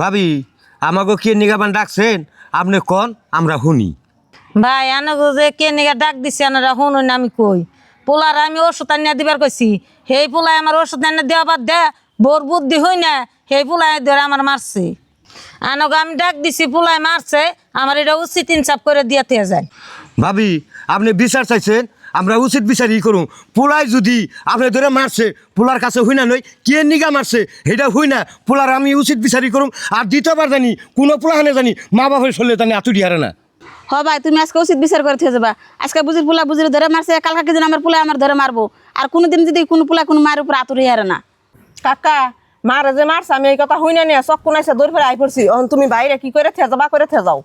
ভাবি আমাকে কে নিগাবান ডাকছেন আপনি কোন আমরা শুনি। ভাই আনগো যে কে নিগা ডাক দিছে আনারা শুনুন আমি কই পোলার আমি ওষুধ আনিয়া দিবার কইছি সেই পোলাই আমার ওষুধ আনিয়া দেওয়া বাদ দে বোর বুদ্ধি হই না সেই পোলাই ধরে আমার মারছে আনগো আমি ডাক দিছি পোলাই মারছে আমার এটা উচিত ইনসাফ করে দিয়াতে যায়। ভাবি আপনি বিচার চাইছেন আমরা উচিত বিচারই করুন। পোলাই যদি আপনি ধরে মারছে পোলার কাছে হই না নই কে নিগা মারছে এটা হই না পোলার আমি উচিত বিচারই করুম। আর দ্বিতীয়বার জানি কোনো পোলাহানে জানি মা বাপের শরীরে জানি আতুরি হারে না। হ ভাই তুমি আজকে উচিত বিচার করে থেকে যাবা। আজকে বুঝির পোলা বুঝির ধরে মারছে, কালকে যেন আমার পোলা আমার ধরে মারবো। আর কোনোদিন যদি কোনো পোলা কোনো মায়ের উপর আতুরি হারে না। কাকা মারে যে মারছে আমি এই কথা হই না নিয়ে চক্কু নাইছে দৌড় ফেরে আই পড়ছি। এখন তুমি বাইরে কি করে থে যাবা করে থে যাও।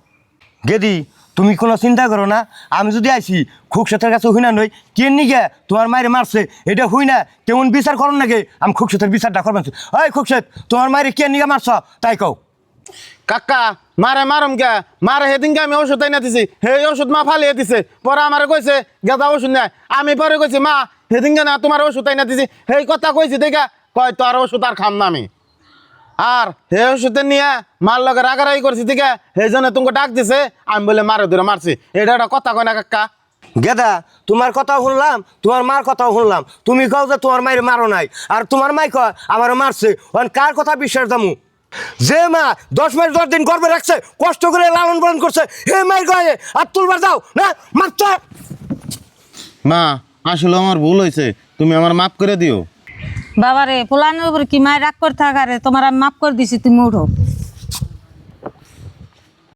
গেদি তুমি কোনো চিন্তা করো না, আমি যদি আইসি খুকসেতের কাছে হই না নই কে নিগে তোমার মায়ের মারছে এটা হই না কেমন বিচার করুন নাকি আমি খুকসেতের বিচারটা করবেন। ওই খুকসেত তোমার মায়ের কে নিগে মারছ তাই কও। কাকা মারে মারম কে মারে সেদিনকে আমি ওষুধ আইনা দিছি সেই ওষুধ মা ফালিয়ে দিছে পরে আমার কইছে গেদা ওষুধ নাই আমি পরে কইছি মা সেদিনকে না তোমার ওষুধ আইনা দিছি সেই কথা কইছি দেখা কয় তো আর ওষুধ আর খাম না আমি। আর সেই ওষুধে নিয়ে মার লগে রাগারাগি করছি দেখা সেই জন্য তোমাকে ডাক দিছে আমি বলে মারে ধরে মারছি এটা একটা কথা কয় না কাকা। গেদা তোমার কথাও শুনলাম তোমার মার কথাও শুনলাম, তুমি কও যে তোমার মায়ের মারো নাই আর তোমার মাই কয় আমার মারছে। কার কথা বিশ্বাস দামু? যে মা 10 মাস 10 দিন গর্ভে রাখছে কষ্ট করে লালন পালন করছে হে মায়ের গায়ে আর তুলবার যাও না মারতে। মা আসলে আমার ভুল হয়েছে তুমি আমার মাফ করে দিও। বাবারে পোলানোর উপর কি মায়ের রাগ করে থাকারে তোমার আমি মাফ করে দিছি তুমি উঠো।